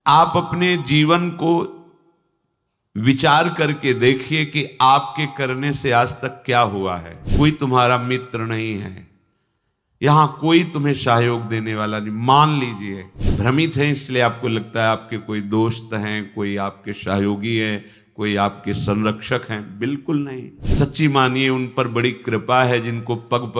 आप अपने जीवन को विचार करके देखिए कि आपके करने से आज तक क्या हुआ है। कोई तुम्हारा मित्र नहीं है, यहां कोई तुम्हें सहयोग देने वाला नहीं। मान लीजिए भ्रमित हैं, इसलिए आपको लगता है आपके कोई दोस्त हैं, कोई आपके सहयोगी हैं, कोई आपके संरक्षक हैं। बिल्कुल नहीं। सच्ची मानिए उन पर बड़ी कृपा है जिनको पग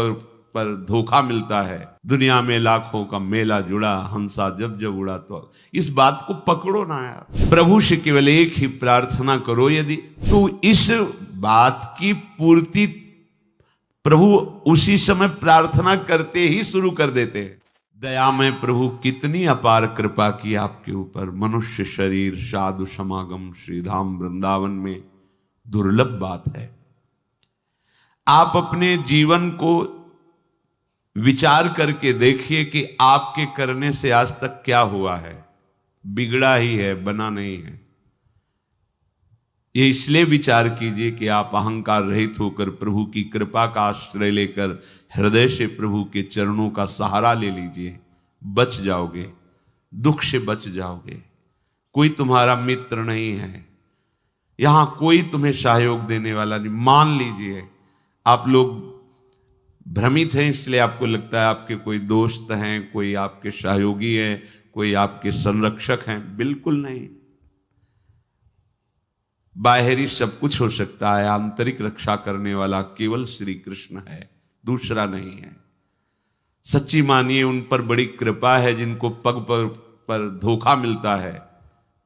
पर धोखा मिलता है। दुनिया में लाखों का मेला जुड़ा, हंसा जब जब उड़ा। तो इस बात को पकड़ो ना यार। प्रभु से केवल एक ही प्रार्थना करो, यदि तो इस बात की पूर्ति प्रभु उसी समय प्रार्थना करते ही शुरू कर देते हैं। दया में प्रभु कितनी अपार कृपा की आपके ऊपर। मनुष्य शरीर साधु समागम श्रीधाम वृंदावन में दुर्लभ बात है। आप अपने जीवन को विचार करके देखिए कि आपके करने से आज तक क्या हुआ है। बिगड़ा ही है, बना नहीं है। ये इसलिए विचार कीजिए कि आप अहंकार रहित होकर प्रभु की कृपा का आश्रय लेकर हृदय से प्रभु के चरणों का सहारा ले लीजिए। बच जाओगे, दुख से बच जाओगे। कोई तुम्हारा मित्र नहीं है, यहां कोई तुम्हें सहयोग देने वाला नहीं। मान लीजिए आप लोग भ्रमित हैं, इसलिए आपको लगता है आपके कोई दोस्त हैं, कोई आपके सहयोगी हैं, कोई आपके संरक्षक हैं। बिल्कुल नहीं। बाहरी सब कुछ हो सकता है, आंतरिक रक्षा करने वाला केवल श्री कृष्ण है, दूसरा नहीं है। सच्ची मानिए उन पर बड़ी कृपा है जिनको पग पर धोखा मिलता है,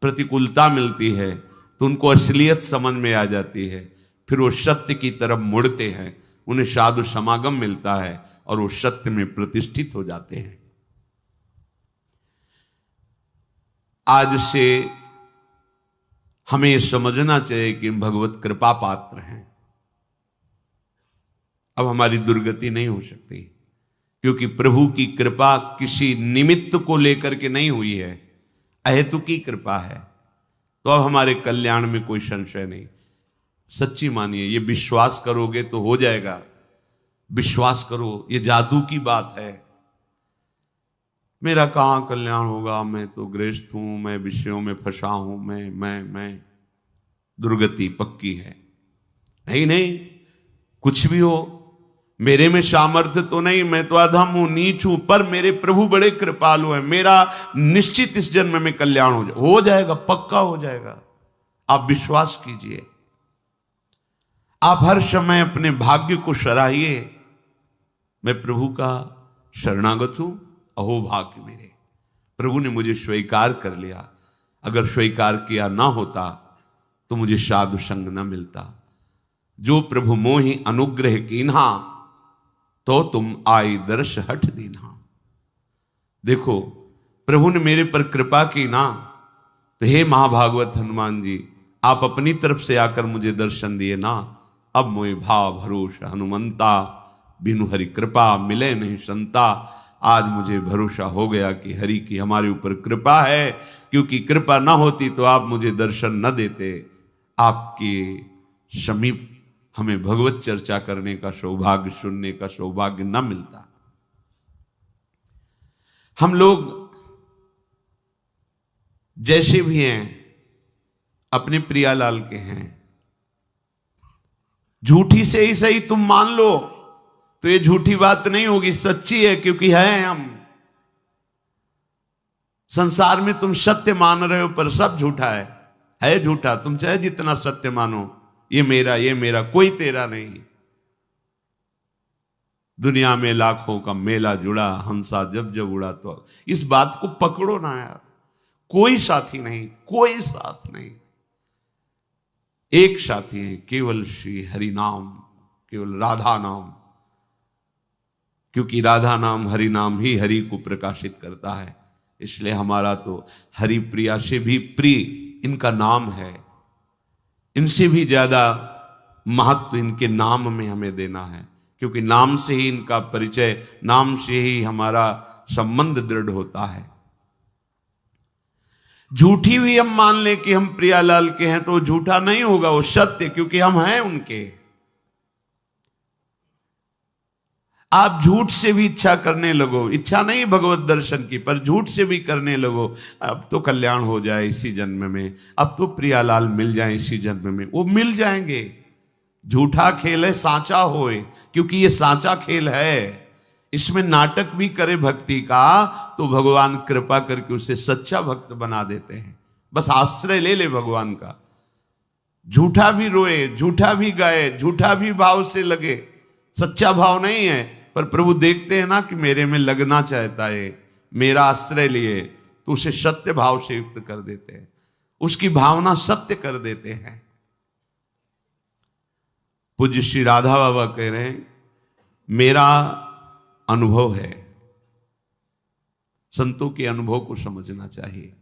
प्रतिकूलता मिलती है, तो उनको असलियत समझ में आ जाती है। फिर वो सत्य की तरफ मुड़ते हैं, उन्हें साधु समागम मिलता है और वो सत्य में प्रतिष्ठित हो जाते हैं। आज से हमें समझना चाहिए कि भगवत कृपा पात्र हैं। अब हमारी दुर्गति नहीं हो सकती, क्योंकि प्रभु की कृपा किसी निमित्त को लेकर के नहीं हुई है, अहेतुकी कृपा है। तो अब हमारे कल्याण में कोई संशय नहीं। सच्ची मानिए, ये विश्वास करोगे तो हो जाएगा। विश्वास करो, ये जादू की बात है। मेरा कहां कल्याण होगा, मैं तो गृहस्थ हूं, मैं विषयों में फंसा हूं, मैं दुर्गति पक्की है। नहीं नहीं, कुछ भी हो, मेरे में सामर्थ्य तो नहीं, मैं तो अधम हूं, नीच हूं, पर मेरे प्रभु बड़े कृपालु हैं। मेरा निश्चित इस जन्म में कल्याण हो जाएगा, पक्का हो जाएगा। आप विश्वास कीजिए। आप हर समय अपने भाग्य को सराहिए। मैं प्रभु का शरणागत हूं, अहो भाग्य मेरे, प्रभु ने मुझे स्वीकार कर लिया। अगर स्वीकार किया ना होता तो मुझे साधु संग न मिलता। जो प्रभु मोहि अनुग्रह कीन्हा, तो तुम आई दर्श हठ दीन्हा। देखो, प्रभु ने मेरे पर कृपा की ना, तो हे महाभागवत हनुमान जी, आप अपनी तरफ से आकर मुझे दर्शन दिए ना। अब मोहि भाव भरोसा हनुमंता, बिनु हरि कृपा मिले नहीं संता। आज मुझे भरोसा हो गया कि हरि की हमारे ऊपर कृपा है, क्योंकि कृपा ना होती तो आप मुझे दर्शन न देते। आपके समीप हमें भगवत चर्चा करने का सौभाग्य, सुनने का सौभाग्य न मिलता। हम लोग जैसे भी हैं, अपने प्रियालाल के हैं। झूठी से ही सही तुम मान लो तो ये झूठी बात नहीं होगी, सच्ची है, क्योंकि है हम। संसार में तुम सत्य मान रहे हो, पर सब झूठा है झूठा। तुम चाहे जितना सत्य मानो, ये मेरा, कोई तेरा नहीं। दुनिया में लाखों का मेला जुड़ा, हंसा जब जब उड़ा। तो इस बात को पकड़ो ना यार। कोई साथी नहीं, कोई साथ नहीं। एक साथी है, केवल श्री हरि नाम, केवल राधा नाम। क्योंकि राधा नाम, हरि नाम ही हरि को प्रकाशित करता है। इसलिए हमारा तो हरि प्रिया से भी प्रिय इनका नाम है। इनसे भी ज्यादा महत्व इनके नाम में हमें देना है, क्योंकि नाम से ही इनका परिचय, नाम से ही हमारा संबंध दृढ़ होता है। झूठी भी हम मान ले कि हम प्रियालाल के हैं, तो झूठा नहीं होगा, वो सत्य, क्योंकि हम हैं उनके। आप झूठ से भी इच्छा करने लगो, इच्छा नहीं भगवत दर्शन की, पर झूठ से भी करने लगो, अब तो कल्याण हो जाए इसी जन्म में, अब तो प्रियालाल मिल जाए इसी जन्म में, वो मिल जाएंगे। झूठा खेल है सांचा होए, क्योंकि ये सांचा खेल है। इसमें नाटक भी करे भक्ति का तो भगवान कृपा करके उसे सच्चा भक्त बना देते हैं। बस आश्रय ले ले भगवान का। झूठा भी रोए, झूठा भी गाए, झूठा भी भाव से लगे, सच्चा भाव नहीं है, पर प्रभु देखते हैं ना कि मेरे में लगना चाहता है, मेरा आश्रय लिए, तो उसे सत्य भाव से युक्त कर देते हैं, उसकी भावना सत्य कर देते हैं। पूज्य श्री राधा बाबा कह रहे हैं, मेरा अनुभव है, संतों के अनुभव को समझना चाहिए।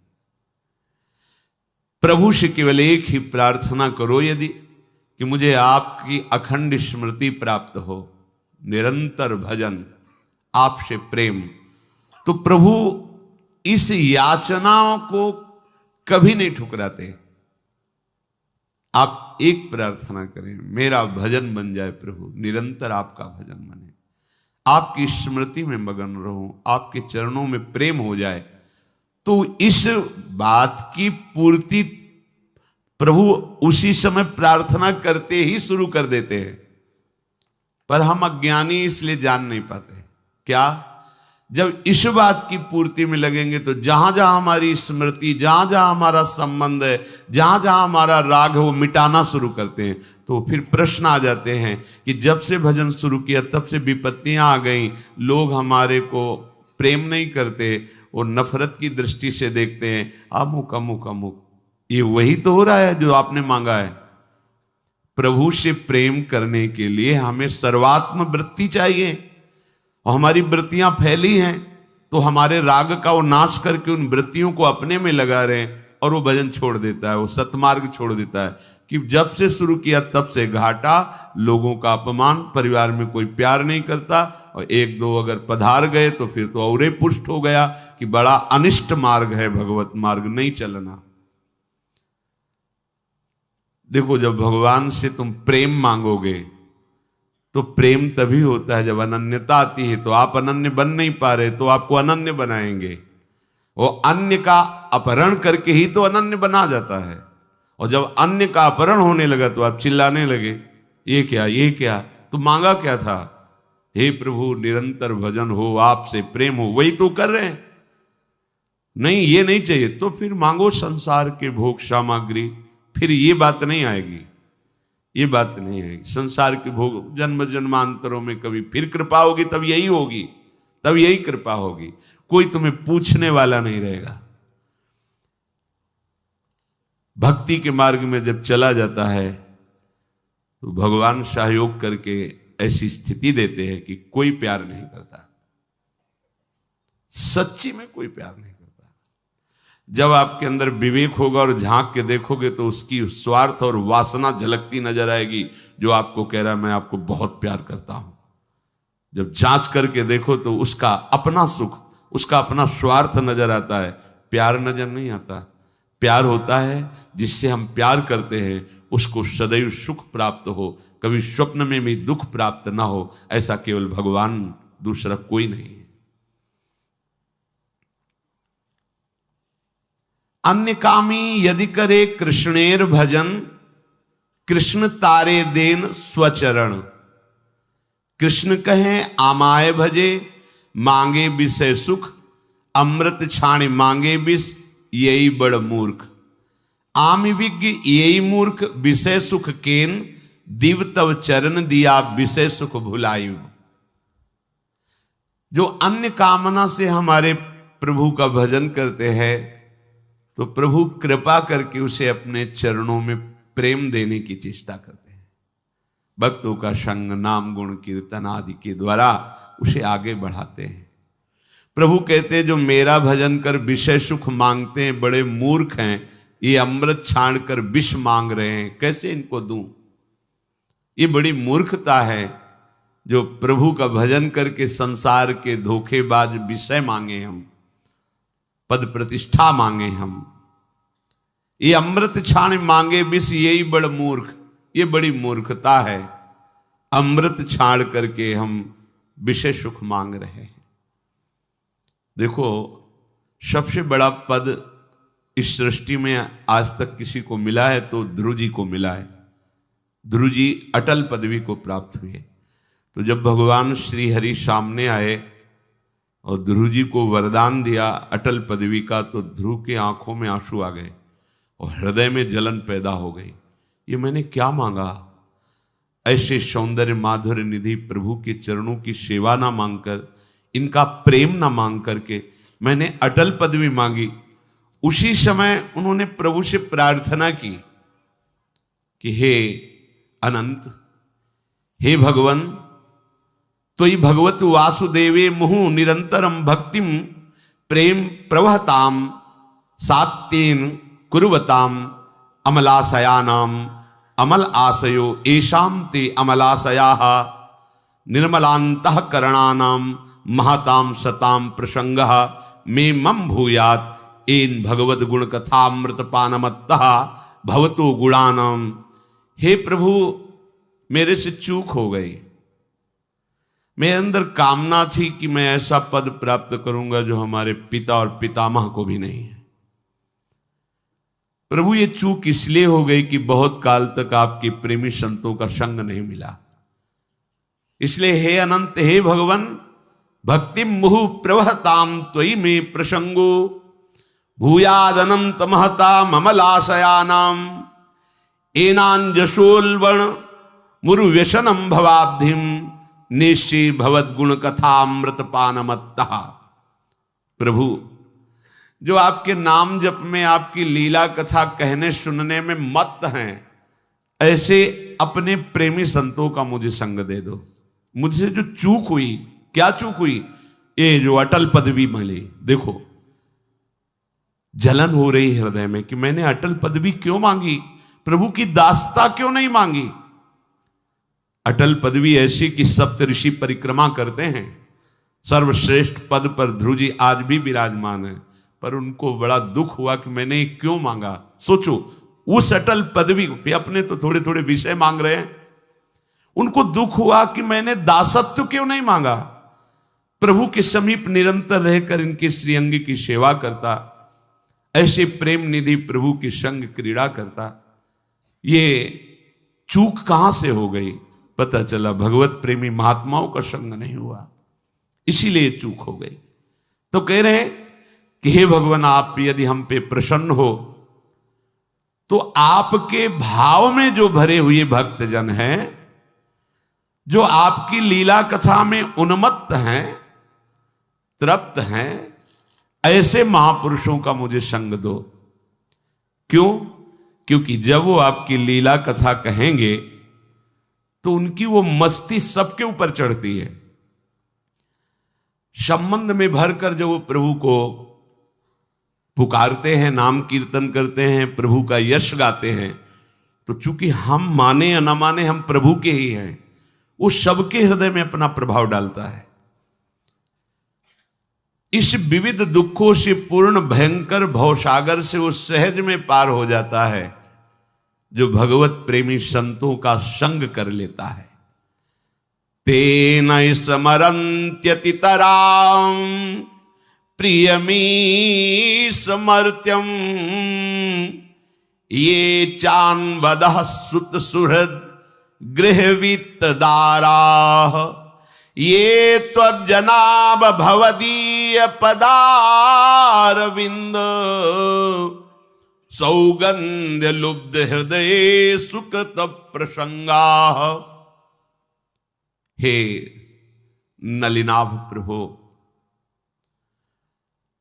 प्रभु से केवल एक ही प्रार्थना करो यदि, कि मुझे आपकी अखंड स्मृति प्राप्त हो, निरंतर भजन, आपसे प्रेम, तो प्रभु इस याचनाओं को कभी नहीं ठुकराते। आप एक प्रार्थना करें, मेरा भजन बन जाए प्रभु, निरंतर आपका भजन बने, आपकी स्मृति में मगन रहूं, आपके चरणों में प्रेम हो जाए, तो इस बात की पूर्ति प्रभु उसी समय प्रार्थना करते ही शुरू कर देते हैं। पर हम अज्ञानी इसलिए जान नहीं पाते। क्या? जब इस बात की पूर्ति में लगेंगे तो जहां जहां हमारी स्मृति, जहां जहां हमारा संबंध है, जहां जहां हमारा राग है, वो मिटाना शुरू करते हैं। तो फिर प्रश्न आ जाते हैं कि जब से भजन शुरू किया तब से विपत्तियां आ गई, लोग हमारे को प्रेम नहीं करते, वो नफरत की दृष्टि से देखते हैं, अमुक अमुक अमुक। ये वही तो हो रहा है जो आपने मांगा है। प्रभु से प्रेम करने के लिए हमें सर्वात्म वृत्ति चाहिए, और हमारी वृत्तियां फैली हैं, तो हमारे राग का वो नाश करके उन वृत्तियों को अपने में लगा रहे हैं, और वो भजन छोड़ देता है, वो सतमार्ग छोड़ देता है। कि जब से शुरू किया तब से घाटा, लोगों का अपमान, परिवार में कोई प्यार नहीं करता, और एक दो अगर पधार गए तो फिर तो और पुष्ट हो गया कि बड़ा अनिष्ट मार्ग है, भगवत मार्ग नहीं चलना। देखो, जब भगवान से तुम प्रेम मांगोगे तो प्रेम तभी होता है जब अनन्यता आती है। तो आप अनन्य बन नहीं पा रहे, तो आपको अनन्य बनाएंगे। वो अन्य का अपहरण करके ही तो अनन्य बना जाता है, और जब अन्य का अपहरण होने लगा तो आप चिल्लाने लगे, ये क्या, ये क्या, तो मांगा क्या था? हे प्रभु, निरंतर भजन हो, आपसे प्रेम हो, वही तो कर रहे हैं। नहीं, ये नहीं चाहिए, तो फिर मांगो संसार के भोग सामग्री, फिर ये बात नहीं आएगी, ये बात नहीं आएगी। संसार के भोग जन्म जन्मांतरों में कभी फिर कृपा होगी, तब यही होगी, तब यही कृपा होगी। कोई तुम्हें पूछने वाला नहीं रहेगा। भक्ति के मार्ग में जब चला जाता है तो भगवान सहयोग करके ऐसी स्थिति देते हैं कि कोई प्यार नहीं करता, सच्ची में कोई प्यार नहीं करता। जब आपके अंदर विवेक होगा और झांक के देखोगे तो उसकी स्वार्थ और वासना झलकती नजर आएगी, जो आपको कह रहा है मैं आपको बहुत प्यार करता हूं। जब जांच करके देखो तो उसका अपना सुख, उसका अपना स्वार्थ नजर आता है, प्यार नजर नहीं आता। प्यार होता है जिससे हम प्यार करते हैं, उसको सदैव सुख प्राप्त हो, कभी स्वप्न में भी दुख प्राप्त ना हो, ऐसा केवल भगवान, दूसरा कोई नहीं है। अन्य कामी यदि करे कृष्णेर भजन, कृष्ण तारे देन स्वचरण। कृष्ण कहें आमाय भजे, मांगे विषय सुख, अमृत छाण मांगे विष, यही बड़ मूर्ख। आम विज्ञ यही मूर्ख, विषय सुख केन, दिव तव चरण दिया विषय सुख भुलायु। जो अन्य कामना से हमारे प्रभु का भजन करते हैं, तो प्रभु कृपा करके उसे अपने चरणों में प्रेम देने की चेष्टा करते हैं। भक्तों का संग, नाम, गुण, कीर्तन आदि के द्वारा उसे आगे बढ़ाते हैं। प्रभु कहते हैं जो मेरा भजन कर विषय सुख मांगते हैं बड़े मूर्ख हैं, ये अमृत छाण कर विष मांग रहे हैं, कैसे इनको दूं? ये बड़ी मूर्खता है जो प्रभु का भजन करके संसार के धोखेबाज विषय मांगे, हम पद प्रतिष्ठा मांगे, हम ये अमृत छाण मांगे विष, यही बड़ मूर्ख, ये बड़ी मूर्खता है। अमृत छाण करके हम विषय सुख मांग रहे हैं। देखो, सबसे बड़ा पद इस सृष्टि में आज तक किसी को मिला है तो ध्रुव जी को मिला है। ध्रुव जी अटल पदवी को प्राप्त हुए। तो जब भगवान श्री हरि सामने आए और ध्रुव जी को वरदान दिया अटल पदवी का, तो ध्रुव के आंखों में आंसू आ गए और हृदय में जलन पैदा हो गई। ये मैंने क्या मांगा? ऐसे सौंदर्य माधुर्य निधि प्रभु के चरणों की सेवा ना मांगकर, इनका प्रेम ना मांग करके मैंने अटल पदवी मांगी। उसी समय उन्होंने प्रभु से प्रार्थना की कि हे अनंत, हे भगवान, त्वयि भगवत वासुदेवे मुहु निरंतरम भक्तिम प्रेम प्रवहताम सात्येन कुर्वताम अमलाशयानाम अमल आशयो एषाम ते अमलाशयाः निर्मलान्तः करणानाम महताम सताम प्रसंगः मे मम भूयात् एन भगवद गुण कथामृत पानमत्तः भवतो गुणानाम। हे प्रभु, मेरे से चूक हो गई। मेरे अंदर कामना थी कि मैं ऐसा पद प्राप्त करूंगा जो हमारे पिता और पितामह को भी नहीं है। प्रभु, ये चूक इसलिए हो गई कि बहुत काल तक आपके प्रेमी संतों का संग नहीं मिला। इसलिए हे अनंत, हे भगवान, भक्ति मुहु प्रवहताम त्वयि में प्रसंगो भूयाद अनंत महता ममलाशयानाम एनांजसोल्वण मुरु व्यसनम भवाब्धिम निश्चय भवद गुण कथामृत पानमत्तः। प्रभु, जो आपके नाम जप में, आपकी लीला कथा कहने सुनने में मत्त हैं, ऐसे अपने प्रेमी संतों का मुझे संग दे दो। मुझसे जो चूक हुई, क्या चूक हुई? ये जो अटल पदवी मिली। देखो, जलन हो रही हृदय में कि मैंने अटल पदवी क्यों मांगी, प्रभु की दासता क्यों नहीं मांगी। अटल पदवी ऐसी कि सप्त ऋषि परिक्रमा करते हैं, सर्वश्रेष्ठ पद पर ध्रुव जी आज भी विराजमान है, पर उनको बड़ा दुख हुआ कि मैंने क्यों मांगा। सोचो, उस अटल पदवी पे अपने तो थोड़े थोड़े विषय मांग रहे हैं, उनको दुख हुआ कि मैंने दासत्व क्यों नहीं मांगा। प्रभु के समीप निरंतर रहकर इनके श्रीअंग की सेवा करता, ऐसे प्रेम निधि प्रभु के संग क्रीड़ा करता। ये चूक कहां से हो गई? पता चला भगवत प्रेमी महात्माओं का संग नहीं हुआ, इसीलिए चूक हो गई। तो कह रहे हैं कि हे भगवान, आप यदि हम पे प्रसन्न हो तो आपके भाव में जो भरे हुए भक्तजन हैं, जो आपकी लीला कथा में उन्मत्त हैं, तृप्त हैं, ऐसे महापुरुषों का मुझे संग दो। क्यों? क्योंकि जब वो आपकी लीला कथा कहेंगे तो उनकी वो मस्ती सबके ऊपर चढ़ती है। संबंध में भरकर जब वो प्रभु को पुकारते हैं, नाम कीर्तन करते हैं, प्रभु का यश गाते हैं, तो चूंकि हम माने या ना माने, हम प्रभु के ही हैं, वो सबके हृदय में अपना प्रभाव डालता है। इस विविध दुखों से पूर्ण भयंकर भवसागर से वो सहज में पार हो जाता है जो भगवत प्रेमी संतों का संग कर लेता है। तेन स्मरन्त्यतितरां प्रियमी समर्त्यम ये चान्वदः सुत सुहृद गृहवित्तदाराः ये त्वज्जनाभ भवदीय पदारविंद सौगंध्य लुब्ध हृदय सुकृत प्रसंगा। हे नलिनाभ प्रभु,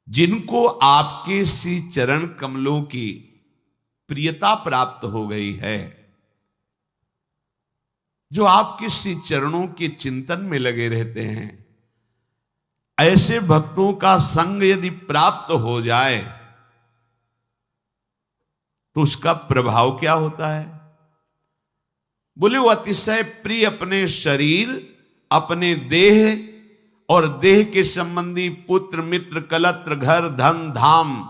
जिनको आपके श्री चरण कमलों की प्रियता प्राप्त हो गई है, जो आपके श्री चरणों के चिंतन में लगे रहते हैं, ऐसे भक्तों का संग यदि प्राप्त हो जाए तो उसका प्रभाव क्या होता है? बोले वो अतिशय प्रिय अपने शरीर, अपने देह और देह के संबंधी पुत्र मित्र कलत्र घर धन धाम,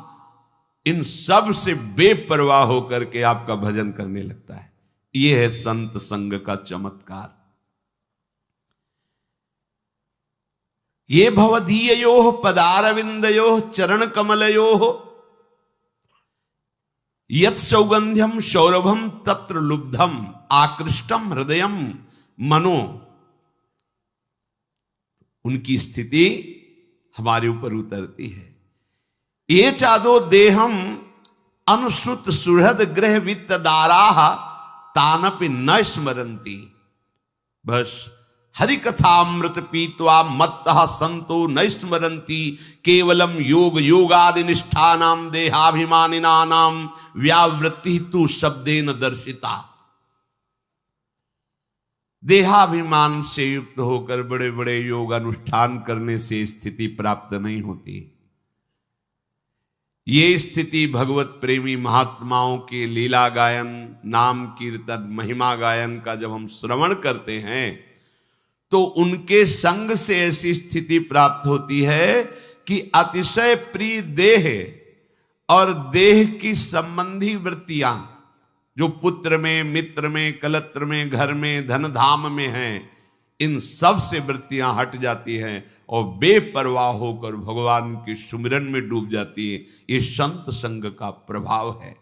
इन सब से बेपरवाह होकर के आपका भजन करने लगता है। यह है संत संग का चमत्कार। ये भवदीययोः पदारविंदयोः चरण कमलयोः यत् सौगंध्यम सौरभम तत्र लुब्धम आकृष्टम हृदयम मनो। उनकी स्थिति हमारे ऊपर उतरती है। ये चादो देहम अनुश्रुत सुहृद ग्रह वित्त दाराह तानपि न स्मरन्ति। बस हरि कथामृत पीत्वा मत्तः संतो न स्मरन्ति केवलम योग योगादि निष्ठानाम देहाभिमानिनानाम व्यावृत्ति तु शब्देन दर्शिता। देहाभिमान से युक्त होकर बड़े बड़े योग अनुष्ठान करने से स्थिति प्राप्त नहीं होती। ये स्थिति भगवत प्रेमी महात्माओं के लीला गायन, नाम कीर्तन, महिमा गायन का जब हम श्रवण करते हैं तो उनके संग से ऐसी स्थिति प्राप्त होती है कि अतिशय प्रिय देह और देह की संबंधी वृत्तियां जो पुत्र में, मित्र में, कलत्र में, घर में, धन धाम में हैं, इन सब से वृत्तियां हट जाती हैं और बेपरवाह होकर भगवान के सुमिरन में डूब जाती है। ये संत संग का प्रभाव है।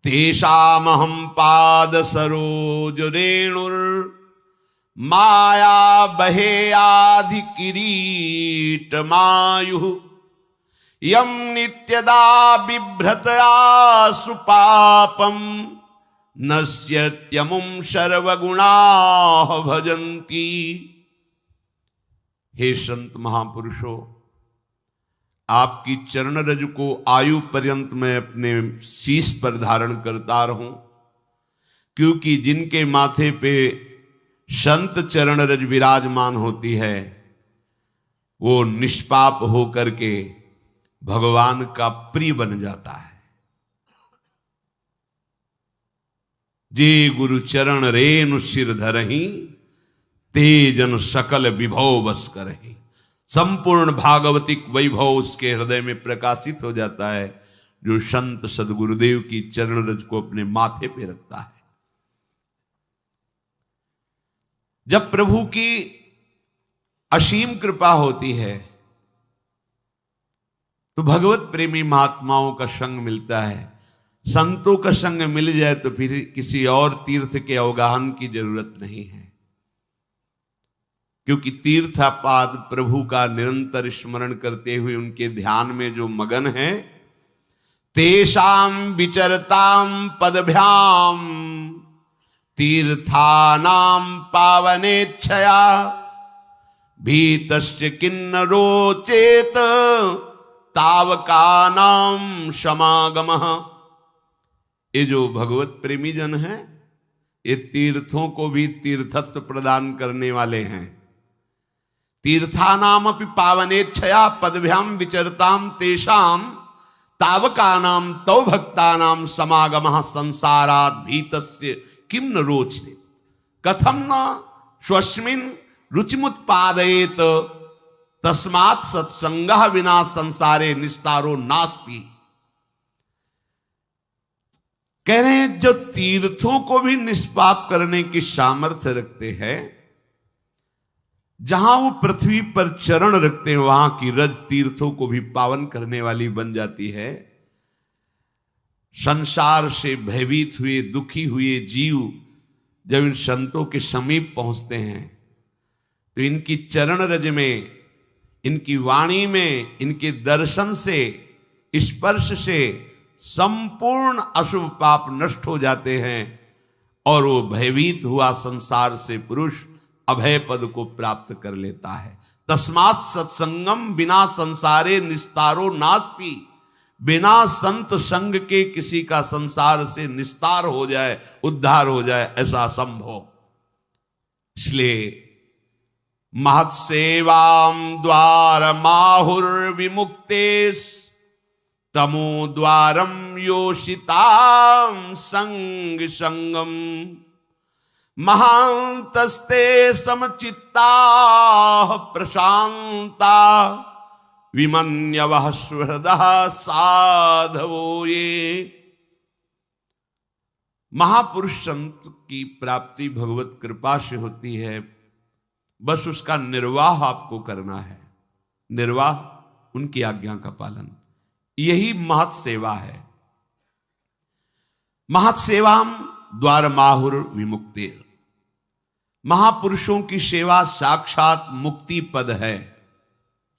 तेषामहं पाद सरोज रेणुर माया बहेयाधि किरीट मायु यम नित्यदा बिभ्रतया सुपापम नश्यत्यमुं सर्वगुणाः भजन्ति। हे संत महापुरुषों, आपकी चरण रज को आयु पर्यंत मैं अपने शीश पर धारण करता रहूं, क्योंकि जिनके माथे पे संत चरण रज विराजमान होती है वो निष्पाप होकर के भगवान का प्रिय बन जाता है। जे गुरु चरण रेणु सिर धरहि तेजन सकल विभव बस करहि। संपूर्ण भागवतिक वैभव उसके हृदय में प्रकाशित हो जाता है जो संत सदगुरुदेव की चरण रज को अपने माथे पे रखता है। जब प्रभु की असीम कृपा होती है तो भगवत प्रेमी महात्माओं का संग मिलता है। संतों का संग मिल जाए तो फिर किसी और तीर्थ के अवगाहन की जरूरत नहीं है, क्योंकि तीर्थापाद प्रभु का निरंतर स्मरण करते हुए उनके ध्यान में जो मगन है, तेषां विचरतां पदभ्याम तीर्थानां पावनेच्छया भीतस्य किन्नरो चेत तावकानां समागमः। ये जो भगवत प्रेमी जन हैं, ये तीर्थों को भी तीर्थत्व प्रदान करने वाले हैं। तीर्थानामपि पावनेच्छया पदभ्याम विचरताम तेषाम तावकानाम तौ भक्तानाम समागमः संसारात् भीतस्य किम न रोचते कथम न स्वस्मिन् रुचिमुत्पादयेत तस्मात् सत्संगः विना संसारे निस्तारो नास्ति। कह रहे हैं जो तीर्थों को भी निष्पाप करने की सामर्थ्य रखते हैं, जहां वो पृथ्वी पर चरण रखते हैं वहां की रज तीर्थों को भी पावन करने वाली बन जाती है। संसार से भयभीत हुए, दुखी हुए जीव जब इन संतों के समीप पहुंचते हैं तो इनकी चरण रज में, इनकी वाणी में, इनके दर्शन से, स्पर्श से संपूर्ण अशुभ पाप नष्ट हो जाते हैं और वो भयभीत हुआ संसार से पुरुष अभय पद को प्राप्त कर लेता है। तस्मात् सत्संगम बिना संसारे निस्तारो नास्ति। बिना संत संग के किसी का संसार से निस्तार हो जाए, उद्धार हो जाए, ऐसा असंभव। इसलिए महत्सेवाम द्वार माहुर्विमुक्तेस तमो द्वारम योषिताम संग संगम महांतस्ते समचित्ता प्रशांता विमन्यवः सुहृदः साधवो ये। महापुरुष संत की प्राप्ति भगवत कृपा से होती है। बस उसका निर्वाह आपको करना है, निर्वाह उनकी आज्ञा का पालन, यही महत् सेवा है। महत् सेवाम द्वार माहुर विमुक्तिर, महापुरुषों की सेवा साक्षात मुक्ति पद है,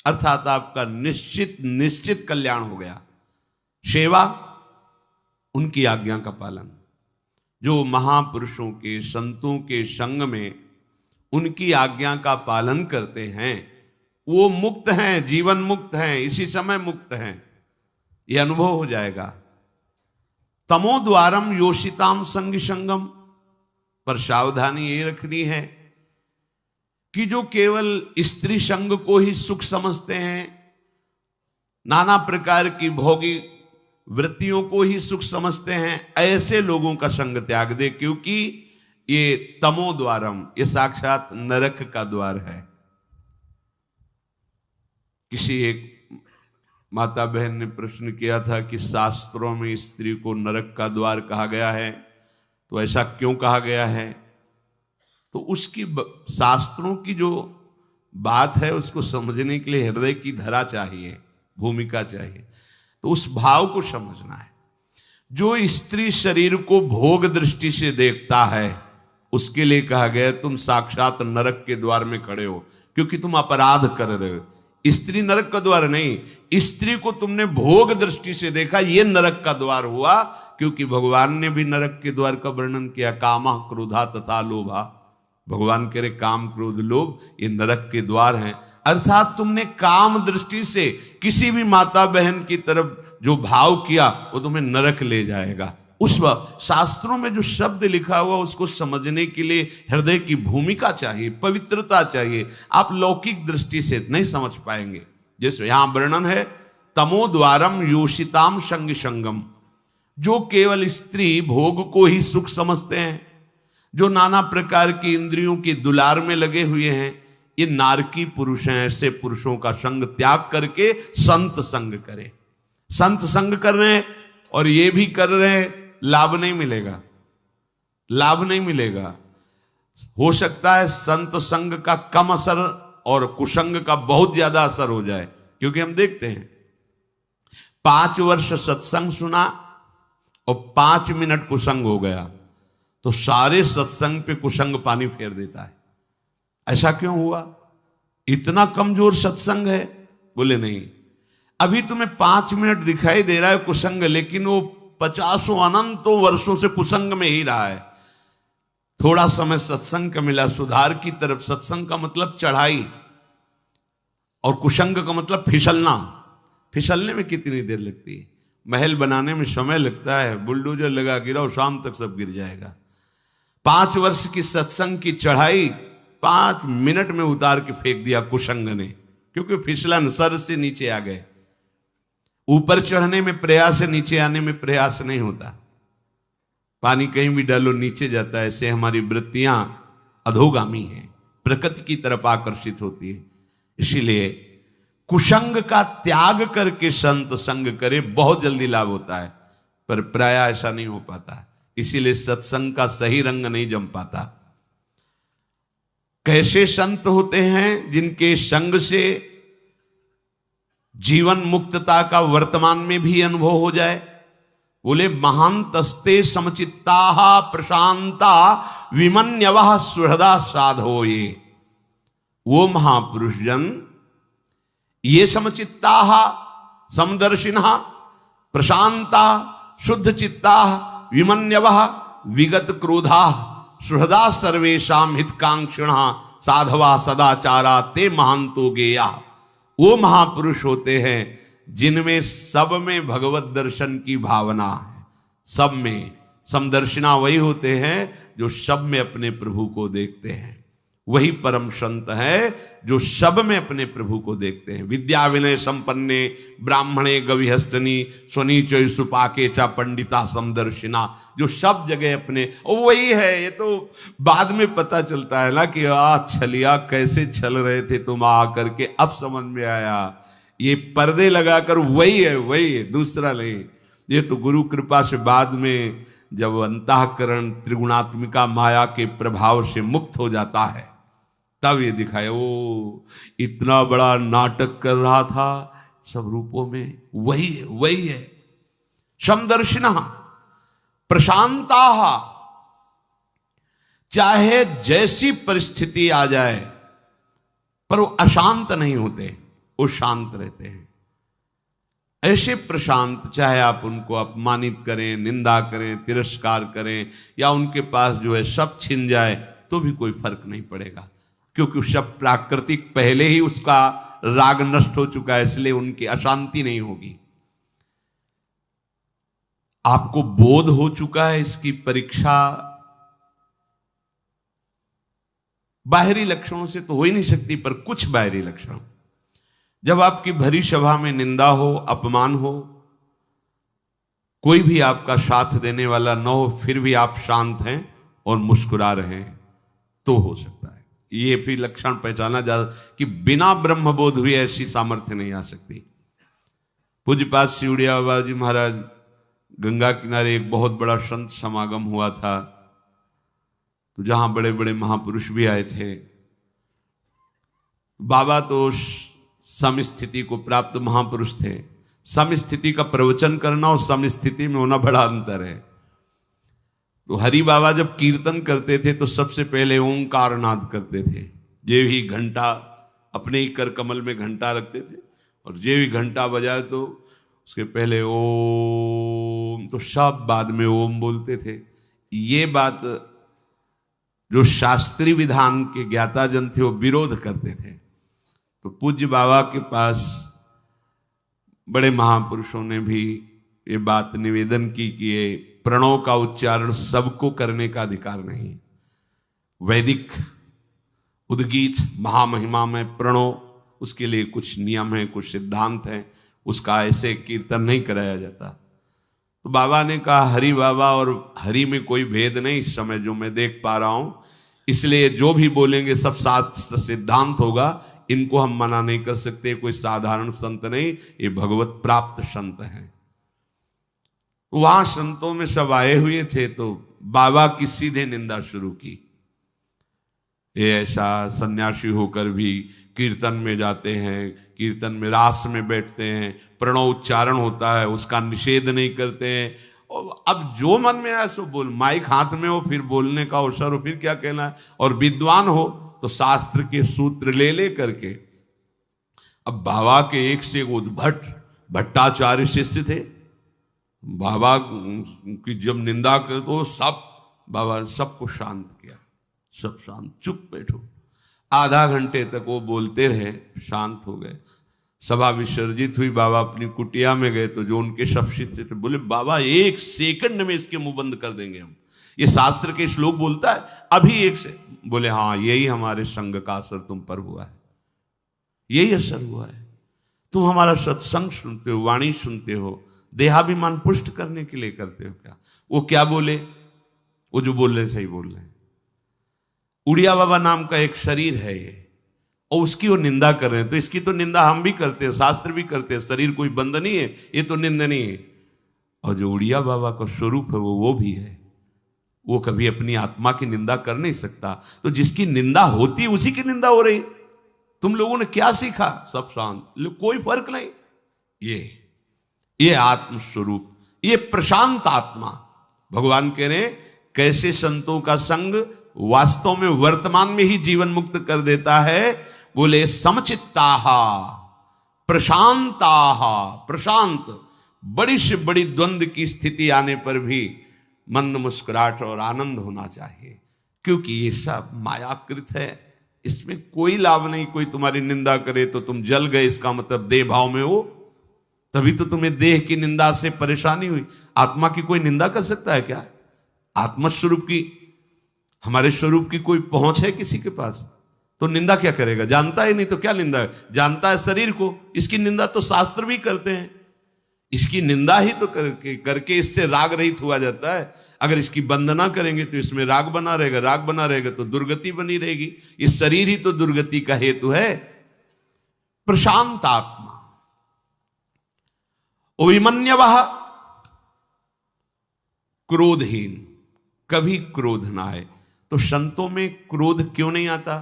अर्थात आपका निश्चित कल्याण हो गया। सेवा उनकी आज्ञा का पालन, जो महापुरुषों के संतों के संग में उनकी आज्ञा का पालन करते हैं वो मुक्त हैं, जीवन मुक्त हैं, इसी समय मुक्त हैं, ये अनुभव हो जाएगा। तमो द्वारम योषिताम संग संगम, पर सावधानी ये रखनी है कि जो केवल स्त्री संग को ही सुख समझते हैं, नाना प्रकार की भोगी वृत्तियों को ही सुख समझते हैं, ऐसे लोगों का संग त्याग दे, क्योंकि ये तमो द्वारम, ये साक्षात नरक का द्वार है। किसी एक माता बहन ने प्रश्न किया था कि शास्त्रों में स्त्री को नरक का द्वार कहा गया है, तो ऐसा क्यों कहा गया है? तो उसकी शास्त्रों की जो बात है उसको समझने के लिए हृदय की धरा चाहिए, भूमिका चाहिए, तो उस भाव को समझना है। जो स्त्री शरीर को भोग दृष्टि से देखता है उसके लिए कहा गया तुम साक्षात नरक के द्वार में खड़े हो, क्योंकि तुम अपराध कर रहे हो। स्त्री नरक का द्वार नहीं, स्त्री को तुमने भोग दृष्टि से देखा, ये नरक का द्वार हुआ, क्योंकि भगवान ने भी नरक के द्वार का वर्णन किया, कामा क्रोधा तथा लोभा। भगवान कह रहे काम क्रोध लोभ ये नरक के द्वार हैं। अर्थात तुमने काम दृष्टि से किसी भी माता बहन की तरफ जो भाव किया वो तुम्हें नरक ले जाएगा। उस वक्त शास्त्रों में जो शब्द लिखा हुआ उसको समझने के लिए हृदय की भूमिका चाहिए, पवित्रता चाहिए। आप लौकिक दृष्टि से नहीं समझ पाएंगे। जैसे यहां वर्णन है तमो द्वारम योषिताम संग संगम, जो केवल स्त्री भोग को ही सुख समझते हैं, जो नाना प्रकार की इंद्रियों की दुलार में लगे हुए हैं, ये नारकी पुरुष हैं। ऐसे पुरुषों का संग त्याग करके संत संग करें। संत संग कर रहे हैं और ये भी कर रहे हैं, लाभ नहीं मिलेगा, लाभ नहीं मिलेगा। हो सकता है संत संग का कम असर और कुसंग का बहुत ज्यादा असर हो जाए, क्योंकि हम देखते हैं 5 वर्ष सत्संग सुना और 5 मिनट कुसंग हो गया तो सारे सत्संग पे कुसंग पानी फेर देता है। ऐसा क्यों हुआ? इतना कमजोर सत्संग है? बोले नहीं, अभी तुम्हें 5 मिनट दिखाई दे रहा है कुसंग, लेकिन वो 50 अनंतों वर्षों से कुसंग में ही रहा है। थोड़ा समय सत्संग का मिला, सुधार की तरफ। सत्संग का मतलब चढ़ाई और कुसंग का मतलब फिसलना। फिसलने में कितनी देर लगती है? महल बनाने में समय लगता है, बुलडोजर लगा गिराओ, शाम तक सब गिर जाएगा। 5 वर्ष की सत्संग की चढ़ाई 5 मिनट में उतार के फेंक दिया कुसंग ने, क्योंकि फिसलन, सर से नीचे आ गए। ऊपर चढ़ने में प्रयास है, नीचे आने में प्रयास नहीं होता। पानी कहीं भी डालो नीचे जाता है। ऐसे हमारी वृत्तियां अधोगामी हैं, प्रकृति की तरफ आकर्षित होती है। इसीलिए कुसंग का त्याग करके संत संग करे, बहुत जल्दी लाभ होता है, पर प्राय ऐसा नहीं हो पाता। इसीलिए सत्संग का सही रंग नहीं जम पाता। कैसे संत होते हैं? जिनके संग से जीवन मुक्तता का वर्तमान में भी अनुभव हो जाए। बोले महांतस्ते समचित्ता प्रशांता विमन्यवः सुहृदा साधो। ये वो महापुरुष जन, ये समचित्ता समदर्शिनः प्रशांता शुद्ध चित्ता विमन्यवः विगत क्रोधा सुहृदा सर्वेषां हितकांक्षिणः साधवा सदाचारा ते महांतो गेया। वो महापुरुष होते हैं जिनमें सब में भगवत दर्शन की भावना है। सब में समदर्शिना वही होते हैं जो सब में अपने प्रभु को देखते हैं। वही परम संत है जो सब में अपने प्रभु को देखते हैं। विद्या विनय संपन्ने ब्राह्मणे गविहस्तनी स्वनीचय सुपाके चा पंडिता समदर्शिना, जो सब जगह अपने, और वही है। ये तो बाद में पता चलता है ना कि छलिया कैसे छल रहे थे तुम आकर के, अब समझ में आया। ये पर्दे लगाकर वही है, दूसरा नहीं। ये तो गुरु कृपा से बाद में जब अंतःकरण त्रिगुणात्मिका माया के प्रभाव से मुक्त हो जाता है तब ये दिखाया वो इतना बड़ा नाटक कर रहा था, सब रूपों में वही है, वही है। समदर्शिनः प्रशांताः, चाहे जैसी परिस्थिति आ जाए पर वो अशांत नहीं होते, वो शांत रहते हैं। ऐसे प्रशांत, चाहे आप उनको अपमानित करें, निंदा करें, तिरस्कार करें, या उनके पास जो है सब छिन जाए तो भी कोई फर्क नहीं पड़ेगा, क्योंकि सब प्राकृतिक पहले ही उसका राग नष्ट हो चुका है, इसलिए उनकी अशांति नहीं होगी। आपको बोध हो चुका है, इसकी परीक्षा बाहरी लक्षणों से तो हो ही नहीं सकती, पर कुछ बाहरी लक्षण, जब आपकी भरी सभा में निंदा हो, अपमान हो, कोई भी आपका साथ देने वाला न हो, फिर भी आप शांत हैं और मुस्कुरा रहे हैं, तो हो सकता है ये भी लक्षण पहचाना जा कि बिना ब्रह्मबोध हुए ऐसी सामर्थ्य नहीं आ सकती। पूज्यपाद सिउड़िया बाबा जी महाराज, गंगा किनारे एक बहुत बड़ा संत समागम हुआ था, तो जहां बड़े बड़े महापुरुष भी आए थे। बाबा तो समस्थिति को प्राप्त महापुरुष थे। समस्थिति का प्रवचन करना और समस्थिति में होना बड़ा अंतर है। तो हरि बाबा जब कीर्तन करते थे तो सबसे पहले ओंकार नाद करते थे। जे ही घंटा, अपने ही कर कमल में घंटा रखते थे, और जे ही घंटा बजाए तो उसके पहले ओम, तो सब बाद में ओम बोलते थे। ये बात जो शास्त्रीय विधान के ज्ञाता जन थे वो विरोध करते थे। तो पूज्य बाबा के पास बड़े महापुरुषों ने भी ये बात निवेदन की कि ये प्रणव का उच्चारण सबको करने का अधिकार नहीं। वैदिक उद्गीत महामहिमा में प्रणव, उसके लिए कुछ नियम है, कुछ सिद्धांत है, उसका ऐसे कीर्तन नहीं कराया जाता। तो बाबा ने कहा हरि बाबा और हरि में कोई भेद नहीं इस समय जो मैं देख पा रहा हूं, इसलिए जो भी बोलेंगे सब साथ सिद्धांत होगा, इनको हम मना नहीं कर सकते। कोई साधारण संत नहीं, ये भगवत प्राप्त संत हैं। वहां संतों में सब आए हुए थे, तो बाबा की सीधे निंदा शुरू की। ये ऐसा सन्यासी होकर भी कीर्तन में जाते हैं, कीर्तन में रास में बैठते हैं, प्रणव उच्चारण होता है उसका निषेध नहीं करते हैं। और अब जो मन में आए सो बोल, माइक हाथ में हो फिर बोलने का अवसर हो, फिर क्या कहना है। और विद्वान हो तो शास्त्र के सूत्र ले ले करके। अब बाबा के एक से एक उद्भट भट्टाचार्य शिष्य थे। बाबा की जब निंदा कर तो सब, बाबा ने सबको शांत किया, सब शांत, चुप बैठो। आधा घंटे तक वो बोलते रहे, शांत हो गए। सभा विसर्जित हुई, बाबा अपनी कुटिया में गए तो जो उनके सब शिष्य थे बोले बाबा एक सेकंड में इसके मुंह बंद कर देंगे हम, ये शास्त्र के श्लोक बोलता है अभी एक से। बोले हाँ, यही हमारे संग का असर तुम पर हुआ है, यही असर हुआ है। तुम हमारा सत्संग सुनते हो, वाणी सुनते हो, देहाभिमान पुष्ट करने के लिए करते हो क्या? वो क्या बोले, वो जो बोल रहे सही बोल रहे हैं। उड़िया बाबा नाम का एक शरीर है ये, और उसकी वो निंदा कर रहे हैं। तो इसकी तो निंदा हम भी करते हैं, शास्त्र भी करते हैं। शरीर कोई बंद नहीं है, ये तो निंदनीय है। और जो उड़िया बाबा का स्वरूप है वो भी है, वो कभी अपनी आत्मा की निंदा कर नहीं सकता। तो जिसकी निंदा होती है उसी की निंदा हो रही। तुम लोगों ने क्या सीखा? सब शांत, कोई फर्क नहीं। ये आत्म स्वरूप, ये प्रशांत आत्मा। भगवान कह रहे कैसे संतों का संग वास्तव में वर्तमान में ही जीवन मुक्त कर देता है। बोले समचित्ताहा प्रशांताहा, प्रशांत, बड़ी से बड़ी द्वंद्व की स्थिति आने पर भी मंद मुस्कुराहट और आनंद होना चाहिए, क्योंकि ये सब मायाकृत है, इसमें कोई लाभ नहीं। कोई तुम्हारी निंदा करे तो तुम जल गए, इसका मतलब देह भाव में हो, तभी तो तुम्हें देह की निंदा से परेशानी हुई। आत्मा की कोई निंदा कर सकता है क्या? आत्मस्वरूप की, हमारे स्वरूप की कोई पहुंच है किसी के पास? तो निंदा क्या करेगा? जानता है नहीं तो क्या निंदा है? जानता है शरीर को, इसकी निंदा तो शास्त्र भी करते हैं। इसकी निंदा ही तो करके इससे राग रहित हुआ जाता है। अगर इसकी वंदना करेंगे तो इसमें राग बना रहेगा, राग बना रहेगा तो दुर्गति बनी रहेगी। इस शरीर ही तो दुर्गति का हेतु है। प्रशांत आत्मा, अभिमन्यवः, क्रोधहीन, कभी क्रोध ना आए। तो संतों में क्रोध क्यों नहीं आता?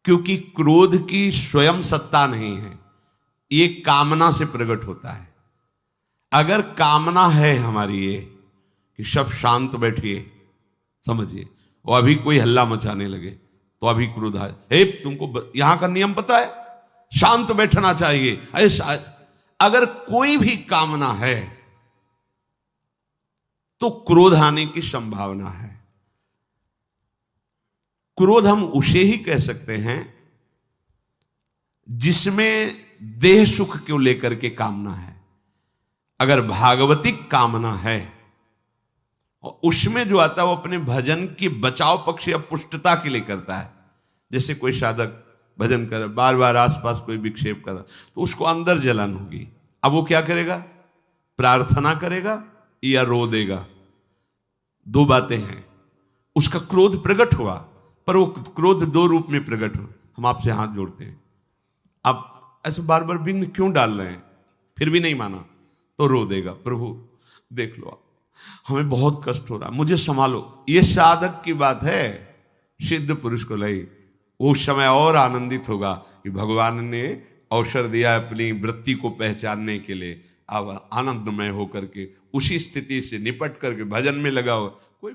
क्योंकि क्रोध की स्वयं सत्ता नहीं है, ये कामना से प्रकट होता है। अगर कामना है हमारी ये कि सब शांत बैठिए, समझिए, और अभी कोई हल्ला मचाने लगे तो अभी क्रोध आए, हे तुमको यहां का नियम पता है, शांत बैठना चाहिए, ऐसा अगर कोई भी कामना है तो क्रोध आने की संभावना है। क्रोध हम उसे ही कह सकते हैं जिसमें देह सुख को लेकर के कामना है। अगर भागवतिक कामना है और उसमें जो आता है वो अपने भजन की बचाव पक्ष या पुष्टता के लिए करता है। जैसे कोई साधक भजन कर बार बार आसपास कोई विक्षेप कर तो उसको अंदर जलन होगी। अब वो क्या करेगा, प्रार्थना करेगा या रो देगा, दो बातें हैं। उसका क्रोध प्रकट हुआ, पर वो क्रोध दो रूप में प्रकट हो। हम आपसे हाथ जोड़ते हैं, आप ऐसे बार बार विघ्न क्यों डाल रहे हैं, फिर भी नहीं माना तो रो देगा, प्रभु देख लो हमें बहुत कष्ट हो रहा है, मुझे संभालो। ये साधक की बात है, सिद्ध पुरुष को लाई वो उस समय और आनंदित होगा कि भगवान ने अवसर दिया अपनी वृत्ति को पहचानने के लिए। अब आनंदमय होकर के उसी स्थिति से निपट करके भजन में लगा हो, कोई